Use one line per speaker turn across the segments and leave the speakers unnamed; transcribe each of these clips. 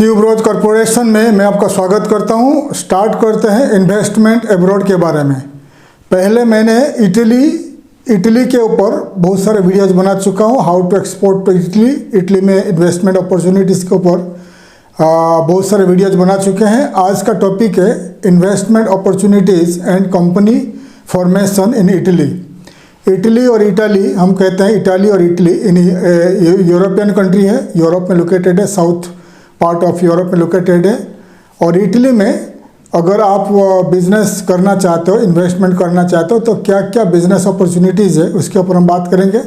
Tuberose corporation में मैं आपका स्वागत करता हूं। स्टार्ट करते हैं इन्वेस्टमेंट एब्रॉड के बारे में। पहले मैंने इटली के ऊपर बहुत सारे वीडियोस बना चुका हूं। How to export to Italy में इन्वेस्टमेंट अपॉर्चुनिटीज़ के ऊपर बहुत सारे वीडियोस बना चुके हैं। आज का टॉपिक है investment opportunities and company formation in Italy. Italy और इटाली हम कहते हैं, इटाली और इटली इन यूरोपियन कंट्री है, यूरोप में लोकेटेड है, साउथ पार्ट ऑफ यूरोप में लोकेटेड है। और इटली में अगर आप बिजनेस करना चाहते हो, इन्वेस्टमेंट करना चाहते हो, तो क्या क्या बिजनेस अपॉर्चुनिटीज़ है उसके ऊपर हम बात करेंगे।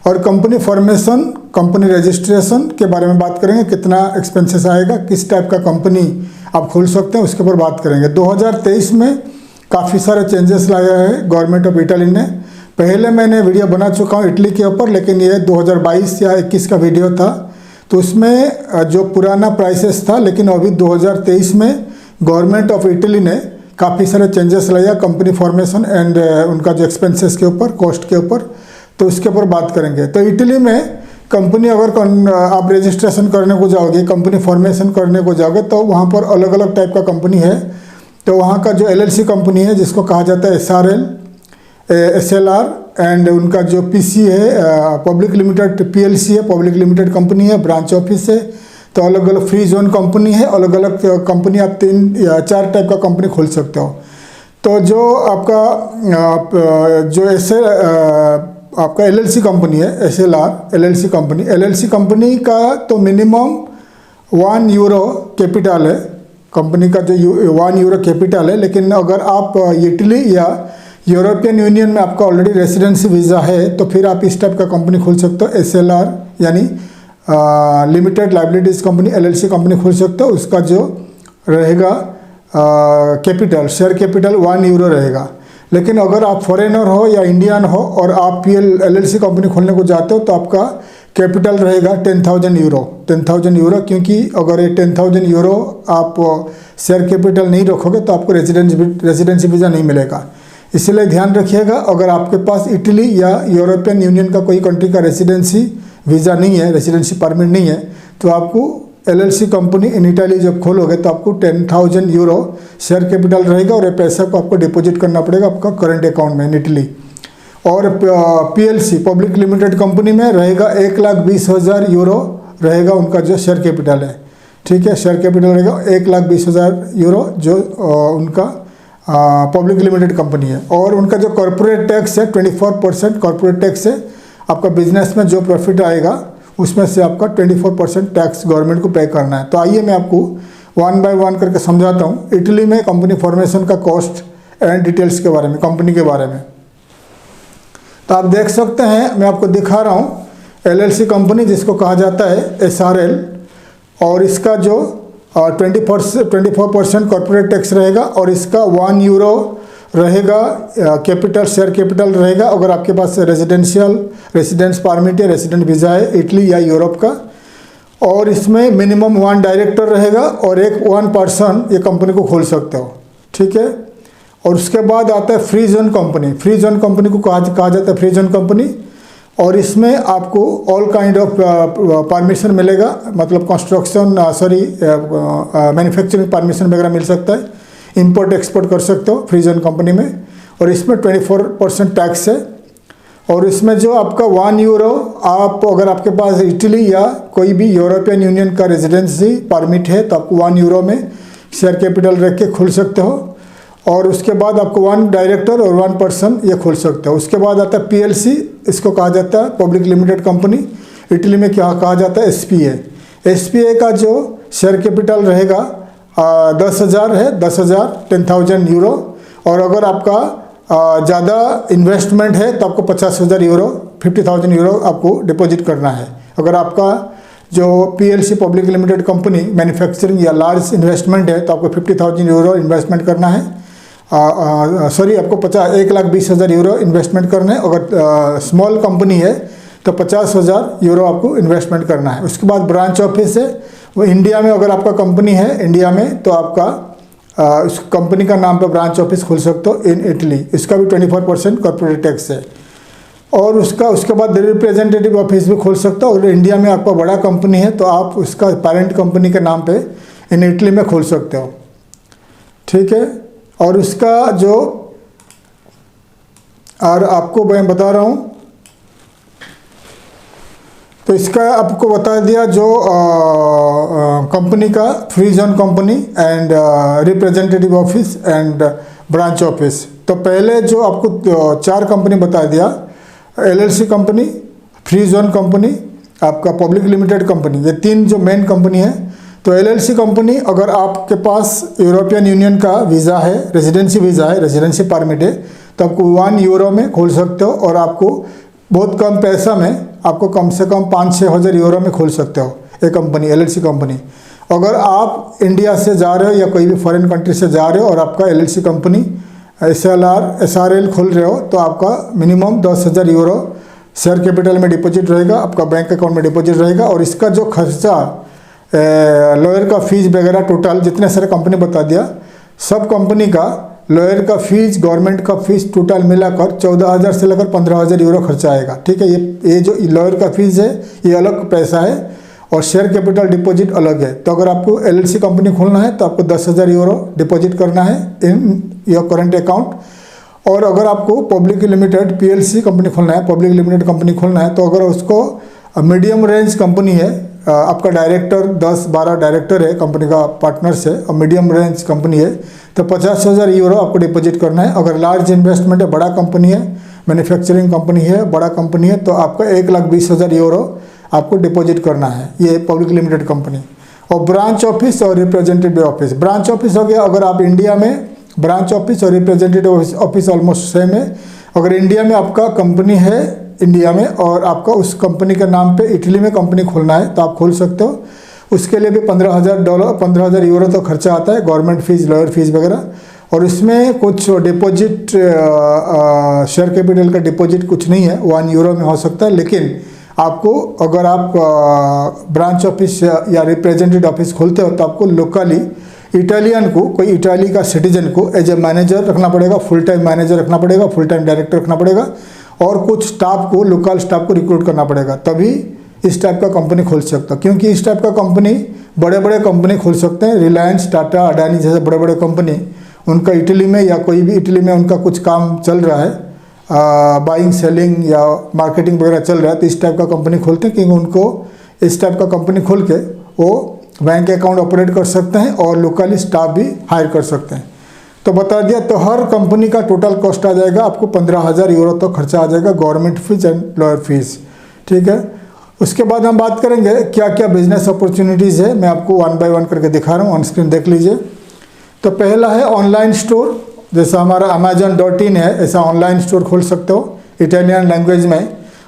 और कंपनी फॉर्मेशन, कंपनी रजिस्ट्रेशन के बारे में बात करेंगे, कितना एक्सपेंसेस आएगा, किस टाइप का कंपनी आप खोल सकते हैं उसके ऊपर बात करेंगे। 2023 में काफ़ी सारे चेंजेस लाया है गवर्नमेंट ऑफ इटली ने। पहले मैंने वीडियो बना चुका हूँ इटली के ऊपर, लेकिन ये 2022 या 21 का वीडियो था, तो उसमें जो पुराना प्राइसेस था, लेकिन अभी 2023 में गवर्नमेंट ऑफ इटली ने काफ़ी सारे चेंजेस लाया कंपनी फॉर्मेशन एंड उनका जो एक्सपेंसेस के ऊपर, कॉस्ट के ऊपर, तो उसके ऊपर बात करेंगे। तो इटली में कंपनी अगर आप रजिस्ट्रेशन करने को जाओगे, कंपनी फॉर्मेशन करने को जाओगे, तो वहाँ पर अलग अलग टाइप का कंपनी है। तो वहाँ का जो LLC कंपनी है, जिसको कहा जाता है SRL, SLR, एंड उनका जो PC है पब्लिक लिमिटेड PLC है, पब्लिक लिमिटेड कंपनी है, ब्रांच ऑफिस है। तो अलग अलग फ्री जोन कंपनी है, अलग अलग कंपनी, आप 3 या 4 टाइप का कंपनी खोल सकते हो। तो जो आपका आपका LLC कंपनी है, SLR LLC कंपनी का तो मिनिमम €1 कैपिटल है, कंपनी का जो €1 कैपिटल है। लेकिन अगर आप इटली या यूरोपियन यूनियन में आपका ऑलरेडी रेसिडेंसी वीज़ा है, तो फिर आप इस टाइप का कंपनी खोल सकते हो। SLR यानी limited liabilities company, LLC company खोल सकते हो। उसका जो रहेगा कैपिटल, शेयर कैपिटल €1 रहेगा। लेकिन अगर आप फॉरेनर हो या इंडियन हो और आप LLC कंपनी खोलने को जाते हो, तो आपका कैपिटल रहेगा €10,000, क्योंकि अगर ये €10,000 आप शेयर कैपिटल नहीं रखोगे तो आपको रेजिडेंसी वीज़ा नहीं मिलेगा। इसलिए ध्यान रखिएगा, अगर आपके पास इटली या यूरोपियन यूनियन का कोई कंट्री का रेसिडेंसी वीज़ा नहीं है, रेसिडेंसी परमिट नहीं है, तो आपको LLC कंपनी इन इटली जब खोलोगे तो आपको €10,000 शेयर कैपिटल रहेगा और ये पैसा को आपको डिपॉजिट करना पड़ेगा आपका करंट अकाउंट में इन इटली। और PLC पब्लिक लिमिटेड कंपनी में रहेगा €1,20,000 रहेगा उनका जो शेयर कैपिटल है। ठीक है, शेयर कैपिटल रहेगा €1,20,000 जो उनका पब्लिक लिमिटेड कंपनी है। और उनका जो कॉर्पोरेट टैक्स है 24% कॉर्पोरेट टैक्स है। आपका बिजनेस में जो प्रॉफिट आएगा उसमें से आपका 24% टैक्स गवर्नमेंट को पे करना है। तो आइए मैं आपको 1 बाय 1 करके समझाता हूँ इटली में कंपनी फॉर्मेशन का कॉस्ट एंड डिटेल्स के बारे में, कंपनी के बारे में। तो आप देख सकते हैं, मैं आपको दिखा रहा हूँ LLC कंपनी जिसको कहा जाता है SRL, और इसका जो 24% कॉर्पोरेट टैक्स रहेगा और इसका €1 रहेगा कैपिटल, शेयर कैपिटल रहेगा। अगर आपके पास रेसिडेंस परमिट है, रेसिडेंट वीज़ा है इटली या यूरोप का। और इसमें मिनिमम 1 डायरेक्टर रहेगा और 1 पर्सन ये कंपनी को खोल सकते हो। ठीक है। और उसके बाद आता है free zone company. Free zone company को कहा जाता है फ्री जोन कंपनी, और इसमें आपको ऑल काइंड ऑफ परमिशन मिलेगा, मतलब कंस्ट्रक्शन मैन्युफैक्चरिंग परमिशन वगैरह मिल सकता है, इंपोर्ट एक्सपोर्ट कर सकते हो फ्री जोन कंपनी में। और इसमें 24% टैक्स है। और इसमें जो आपका €1 आप अगर आपके पास इटली या कोई भी यूरोपियन यूनियन का रेजिडेंसी परमिट है, तो आपको €1 में शेयर कैपिटल रख के खोल सकते हो। और उसके बाद आपको 1 डायरेक्टर और 1 पर्सन ये खोल सकते हो। उसके बाद आता है PLC, इसको कहा जाता है पब्लिक लिमिटेड कंपनी, इटली में क्या कहा जाता है SPA का जो शेयर कैपिटल रहेगा 10,000 है, 10,000 और अगर आपका ज़्यादा इन्वेस्टमेंट है तो आपको €50,000 €50,000 आपको डिपॉजिट करना है। अगर आपका जो PLC public limited company manufacturing या लार्ज इन्वेस्टमेंट है तो आपको €50,000 इन्वेस्टमेंट करना है। आपको €1,20,000 इन्वेस्टमेंट करना है। अगर स्मॉल कंपनी है तो €50,000 आपको इन्वेस्टमेंट करना है। उसके बाद ब्रांच ऑफिस है, वो इंडिया में अगर आपका कंपनी है इंडिया में, तो आपका उस कंपनी का नाम पर ब्रांच ऑफिस खोल सकते हो इन इटली। इसका भी 24% कॉर्पोरेट टैक्स है। और उसके बाद रिप्रेजेंटेटिव ऑफिस भी खोल सकते हो। अगर इंडिया में आपका बड़ा कंपनी है तो आप उसका पेरेंट कंपनी के नाम पे इन इटली में खोल सकते हो, ठीक है। और उसका जो, और आपको मैं बता रहा हूँ, तो इसका आपको बता दिया जो कंपनी का free zone company and representative office and branch office. तो पहले जो आपको 4 कंपनी बता दिया, LLC company, free zone company, आपका पब्लिक लिमिटेड कंपनी, ये 3 जो मेन कंपनी है। तो एलएलसी कंपनी, अगर आपके पास यूरोपियन यूनियन का वीज़ा है, रेजिडेंसी वीज़ा है, रेजिडेंसी परमिट है, तो आपको 1 यूरो में खोल सकते हो और आपको बहुत कम पैसा में, आपको कम से कम 5-6 हज़ार यूरो में खोल सकते हो ये कंपनी, एलएलसी कंपनी। अगर आप इंडिया से जा रहे हो या कोई भी फॉरेन कंट्री से जा रहे हो और आपका एलएलसी कंपनी SRL खोल रहे हो, तो आपका मिनिमम 10,000 यूरो शेयर कैपिटल में डिपॉजिट रहेगा, आपका बैंक अकाउंट में डिपॉजिट रहेगा। और इसका जो खर्चा, लॉयर का फीस वगैरह, टोटल जितने सारे कंपनी बता दिया, सब कंपनी का लॉयर का फीस, गवर्नमेंट का फीस टोटल मिलाकर 14,000 से लेकर 15,000 यूरो खर्चा आएगा, ठीक है। ये जो लॉयर का फीस है ये अलग पैसा है और शेयर कैपिटल डिपॉजिट अलग है। तो अगर आपको एलएलसी कंपनी खोलना है तो आपको 10,000 यूरो डिपॉजिट करना है इन योर करंट अकाउंट। और अगर आपको पब्लिक लिमिटेड PLC कंपनी खोलना है, पब्लिक लिमिटेड कंपनी खोलना है, तो अगर उसको मीडियम रेंज कंपनी है, आपका डायरेक्टर 10-12 डायरेक्टर है कंपनी का, पार्टनर्स है, और मीडियम रेंज कंपनी है, तो 50,000 यूरो आपको डिपॉजिट करना है। अगर लार्ज इन्वेस्टमेंट है, बड़ा कंपनी है, मैन्युफैक्चरिंग कंपनी है, बड़ा कंपनी है, तो आपका 1,20,000 यूरो आपको डिपॉजिट करना है, ये पब्लिक लिमिटेड कंपनी। और ब्रांच ऑफिस और रिप्रेजेंटेटिव ऑफिस, ब्रांच ऑफिस हो गया, अगर आप इंडिया में, ब्रांच ऑफिस और रिप्रेजेंटेटिव ऑफिस ऑलमोस्ट सेम है। अगर इंडिया में आपका कंपनी है इंडिया में और आपका उस कंपनी के नाम पे इटली में कंपनी खोलना है तो आप खोल सकते हो। उसके लिए भी $15,000 यूरो तो खर्चा आता है, गवर्नमेंट फीस, लॉयर फीस वगैरह। और इसमें कुछ डिपॉजिट, शेयर कैपिटल का डिपॉजिट कुछ नहीं है, 1 यूरो में हो सकता है। लेकिन आपको, अगर आप ब्रांच ऑफिस या रिप्रेजेंटेटिव ऑफिस खोलते हो तो आपको लोकली इटालियन को, कोई इटाली का सिटीजन को एज ए मैनेजर रखना पड़ेगा, फुल टाइम मैनेजर रखना पड़ेगा, फुल टाइम डायरेक्टर रखना पड़ेगा, और कुछ स्टाफ को, लोकल स्टाफ को रिक्रूट करना पड़ेगा, तभी इस टाइप का कंपनी खोल सकता। क्योंकि इस टाइप का कंपनी बड़े बड़े कंपनी खोल सकते हैं, रिलायंस, टाटा, अडानी जैसे बड़े बड़े कंपनी, उनका इटली में या कोई भी इटली में उनका कुछ काम चल रहा है, बाइंग सेलिंग या मार्केटिंग वगैरह चल रहा है, तो इस टाइप का कंपनी खोलते हैं। क्योंकि उनको इस टाइप का कंपनी खोल के वो बैंक अकाउंट ऑपरेट कर सकते हैं और लोकली स्टाफ भी हायर कर सकते हैं। तो बता दिया, तो हर कंपनी का टोटल कॉस्ट आ जाएगा आपको 15,000 यूरो तो खर्चा आ जाएगा, government fees and lawyer fees, ठीक है। उसके बाद हम बात करेंगे क्या क्या बिजनेस अपॉर्चुनिटीज़ है, मैं आपको 1 बाय 1 करके दिखा रहा हूँ, ऑन स्क्रीन देख लीजिए। तो पहला है ऑनलाइन स्टोर, जैसा हमारा amazon.in है, ऐसा ऑनलाइन स्टोर खोल सकते हो इटालियन लैंग्वेज में,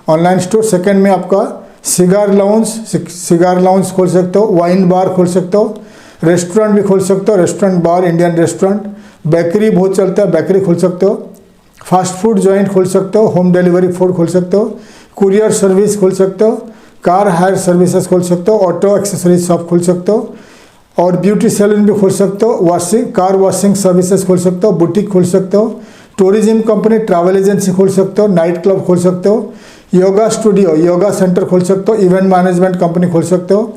ऑनलाइन स्टोर। सेकंड में आपका सिगार लाउंज खोल सकते हो, वाइन बार खोल सकते हो, रेस्टोरेंट भी खोल सकते हो, restaurant bar, Indian restaurant, bakery बहुत चलता है, बेकरी खोल सकते हो, फास्ट फूड जॉइंट खोल सकते हो, होम डिलीवरी फूड खोल सकते हो, कुरियर सर्विस खोल सकते हो, कार हायर सर्विसेज खोल सकते हो, ऑटो एक्सेसरीज शॉप खोल सकते हो, और ब्यूटी सैलून भी खोल सकते हो, कार वॉशिंग सर्विसेज खोल सकते हो, बुटीक खोल सकते हो, टूरिज्म कंपनी, ट्रैवल एजेंसी खोल सकते हो, नाइट क्लब खोल सकते हो, योगा स्टूडियो, योगा सेंटर खोल सकते हो, इवेंट मैनेजमेंट कंपनी खोल सकते हो,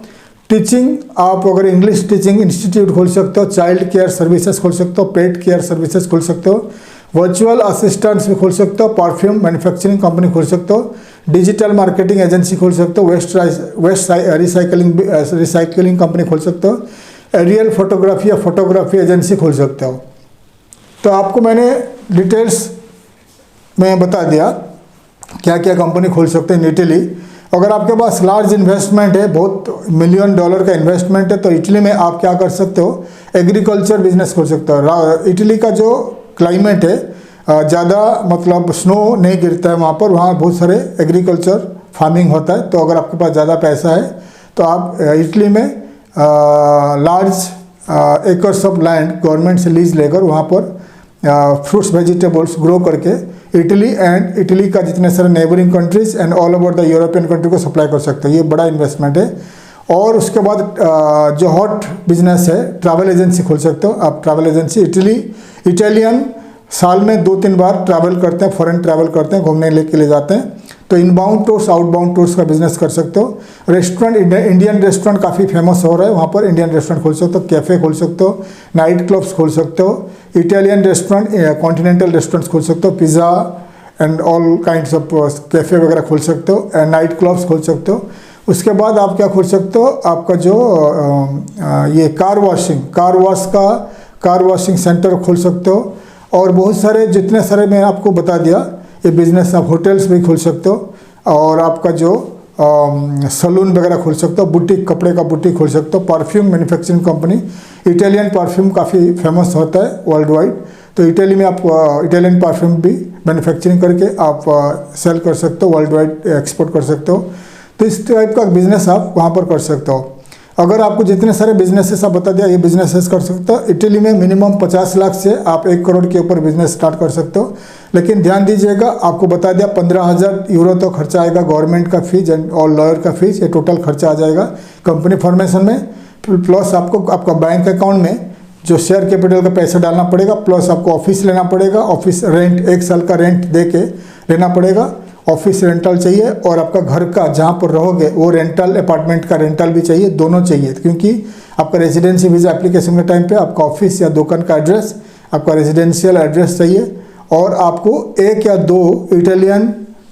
टीचिंग, आप अगर इंग्लिश टीचिंग इंस्टीट्यूट खोल सकते हो, चाइल्ड केयर सर्विसेज खोल सकते हो, पेट केयर सर्विसेज खोल सकते हो, वर्चुअल असिस्टेंट्स भी खोल सकते हो, परफ्यूम मैन्युफैक्चरिंग कंपनी खोल सकते हो, डिजिटल मार्केटिंग एजेंसी खोल सकते हो, वेस्ट रिसाइकलिंग कंपनी खोल सकते हो, एरियल फोटोग्राफी या फोटोग्राफी एजेंसी खोल सकते हो। तो आपको मैंने डिटेल्स में बता दिया क्या क्या कंपनी खोल सकते हैं इन इटली। अगर आपके पास लार्ज इन्वेस्टमेंट है, बहुत $1 मिलियन का इन्वेस्टमेंट है, तो इटली में आप क्या कर सकते हो, एग्रीकल्चर बिजनेस खोल सकते हो। इटली का जो क्लाइमेट है, ज़्यादा मतलब स्नो नहीं गिरता है वहाँ पर, वहाँ बहुत सारे एग्रीकल्चर फार्मिंग होता है। तो अगर आपके पास ज़्यादा पैसा है तो आप इटली में large acres of land government से लीज लेकर वहाँ पर फ्रूट्स वेजिटेबल्स ग्रो करके इटली का जितने सारे neighbouring countries and all over the European country को सप्लाई कर सकते हैं। ये बड़ा इन्वेस्टमेंट है। और उसके बाद जो हॉट बिजनेस है, ट्रैवल एजेंसी खोल सकते हो आप। ट्रैवल एजेंसी इटालियन साल में 2-3 बार ट्रैवल करते हैं, फॉरेन ट्रैवल करते हैं, घूमने के लिए जाते हैं। तो इनबाउंड टूर्स, आउटबाउंड टूर्स का बिजनेस कर सकते हो। रेस्टोरेंट, इंडियन रेस्टोरेंट काफ़ी फेमस हो रहा है, वहाँ पर इंडियन रेस्टोरेंट खोल सकते हो, कैफ़े खोल सकते हो, नाइट क्लब्स खोल सकते हो, इटालियन रेस्टोरेंट, कॉन्टिनेंटल रेस्टोरेंट्स खोल सकते हो, pizza and all kinds of cafe वगैरह खोल सकते हो, एंड नाइट क्लब्स खोल सकते हो। उसके बाद आप क्या खोल सकते हो, आपका जो ये कार वॉशिंग सेंटर खोल सकते हो। और बहुत सारे, जितने सारे मैं आपको बता दिया ये बिज़नेस, आप होटल्स भी खोल सकते हो, और आपका जो सलून वगैरह खोल सकते हो, बुटीक, कपड़े का बुटीक खोल सकते हो, perfume manufacturing company, Italian perfume काफ़ी फेमस होता है वर्ल्ड वाइड, तो इटली में आप इटालियन परफ्यूम भी मैन्युफैक्चरिंग करके आप सेल कर सकते हो, वर्ल्ड वाइड एक्सपोर्ट कर सकते हो। तो इस टाइप का बिज़नेस आप वहाँ पर कर सकते हो। अगर आपको जितने सारे बिजनेसेस आप बता दिया, ये बिजनेसेस कर सकते हो। इटली में मिनिमम 50 लाख से आप 1 करोड़ के ऊपर बिजनेस स्टार्ट कर सकते हो। लेकिन ध्यान दीजिएगा, आपको बता दिया 15,000 यूरो तो खर्चा आएगा, गवर्नमेंट का फीस और लॉयर का फीस, ये टोटल खर्चा आ जाएगा कंपनी फॉर्मेशन में। प्लस आपको आपका बैंक अकाउंट में जो शेयर कैपिटल का पैसा डालना पड़ेगा, प्लस आपको ऑफिस लेना पड़ेगा, ऑफिस रेंट 1 साल का रेंट दे के लेना पड़ेगा, ऑफिस रेंटल चाहिए, और आपका घर का जहाँ पर रहोगे वो रेंटल, अपार्टमेंट का रेंटल भी चाहिए, दोनों चाहिए। क्योंकि आपका रेजिडेंसी वीज़ा एप्लीकेशन के टाइम पे आपका ऑफिस या दुकान का एड्रेस, आपका रेजिडेंशियल एड्रेस चाहिए, और आपको 1 या 2 इटालियन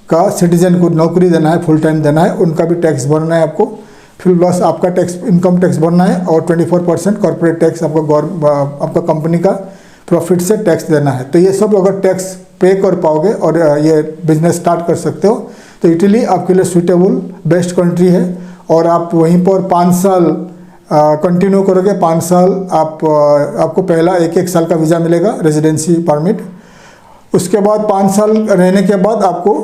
का सिटीजन को नौकरी देना है, फुल टाइम देना है, उनका भी टैक्स भरना है आपको। फिर प्लस आपका टैक्स, इनकम टैक्स भरना है, और 24% कॉर्पोरेट टैक्स आपका कंपनी का प्रॉफिट से टैक्स देना है। तो ये सब अगर टैक्स पे कर पाओगे और ये बिजनेस स्टार्ट कर सकते हो, तो इटली आपके लिए सूटेबल बेस्ट कंट्री है। और आप वहीं पर 5 साल कंटिन्यू करोगे, 5 साल आपको पहला 1-1 साल का वीज़ा मिलेगा, रेजिडेंसी परमिट। उसके बाद 5 साल रहने के बाद आपको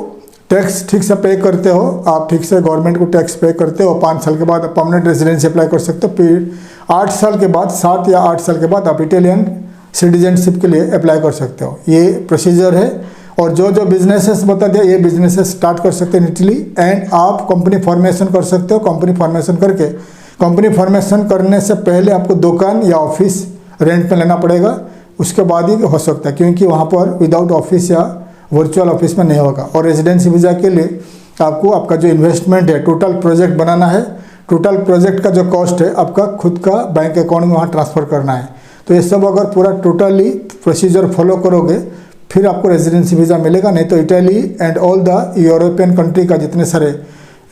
टैक्स ठीक से पे करते हो, आप ठीक से गवर्नमेंट को टैक्स पे करते हो। 5 साल के बाद आप परमानेंट रेजिडेंसी अप्लाई कर सकते हो। फिर 8 साल के बाद, 7 या 8 साल के बाद आप इटालियन सिटीजनशिप के लिए अप्लाई कर सकते हो। ये प्रोसीजर है। और जो जो बिजनेसेस बता दिया, ये बिजनेसेस स्टार्ट कर सकते हैं इटली। एंड आप कंपनी फॉर्मेशन कर सकते हो। कंपनी फॉर्मेशन करके, कंपनी फॉर्मेशन करने से पहले आपको दुकान या ऑफिस रेंट पे लेना पड़ेगा, उसके बाद ही हो सकता है, क्योंकि वहाँ पर विदाउट ऑफिस या वर्चुअल ऑफिस में नहीं होगा। और रेजिडेंसी वीज़ा के लिए आपको आपका जो इन्वेस्टमेंट है, टोटल प्रोजेक्ट बनाना है, टोटल प्रोजेक्ट का जो कॉस्ट है आपका खुद का बैंक अकाउंट में वहाँ ट्रांसफ़र करना है। तो ये सब अगर पूरा टोटली प्रोसीजर फॉलो करोगे, फिर आपको रेजिडेंसी वीज़ा मिलेगा। नहीं तो Italy and all the European country का जितने सारे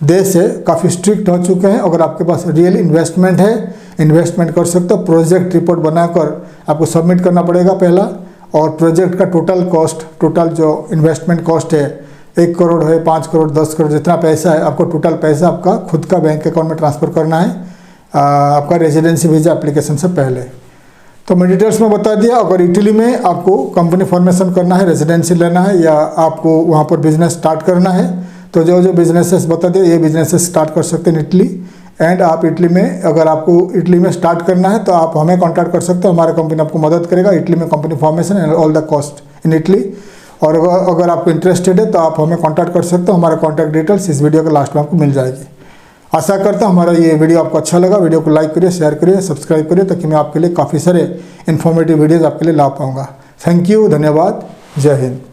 देश है काफ़ी स्ट्रिक्ट हो चुके हैं। अगर आपके पास रियल इन्वेस्टमेंट है, इन्वेस्टमेंट कर सकते हो। प्रोजेक्ट रिपोर्ट बनाकर आपको सबमिट करना पड़ेगा पहला, और प्रोजेक्ट का टोटल कॉस्ट, टोटल जो इन्वेस्टमेंट कॉस्ट है, 1 करोड़ है, 5 करोड़, 10 करोड़, जितना पैसा है आपको टोटल पैसा आपका खुद का बैंक अकाउंट में ट्रांसफ़र करना है आपका रेजिडेंसी वीज़ा एप्लीकेशन से पहले। तो मैं डिटेल्स में बता दिया। अगर इटली में आपको कंपनी फॉर्मेशन करना है, रेजिडेंसी लेना है, या आपको वहाँ पर बिजनेस स्टार्ट करना है, तो जो जो बिजनेसेस बता दिए, ये बिजनेसेस स्टार्ट कर सकते हैं इटली। एंड आप इटली में, अगर आपको इटली में स्टार्ट करना है तो आप हमें कांटेक्ट कर सकते हो। हमारा कंपनी आपको मदद करेगा इटली में company formation and all the cost in Italy. और अगर आपको इंटरेस्टेड है तो आप हमें कांटेक्ट कर सकते हो। हमारा कॉन्टैक्ट डिटेल्स इस वीडियो के लास्ट में आपको मिल जाएगी। आशा करता हूँ हमारा ये वीडियो आपको अच्छा लगा। वीडियो को लाइक करिए, शेयर करिए, सब्सक्राइब करिए, ताकि मैं आपके लिए काफ़ी सारे इन्फॉर्मेटिव वीडियोज़ आपके लिए ला पाऊँगा। थैंक यू, धन्यवाद, जय हिंद।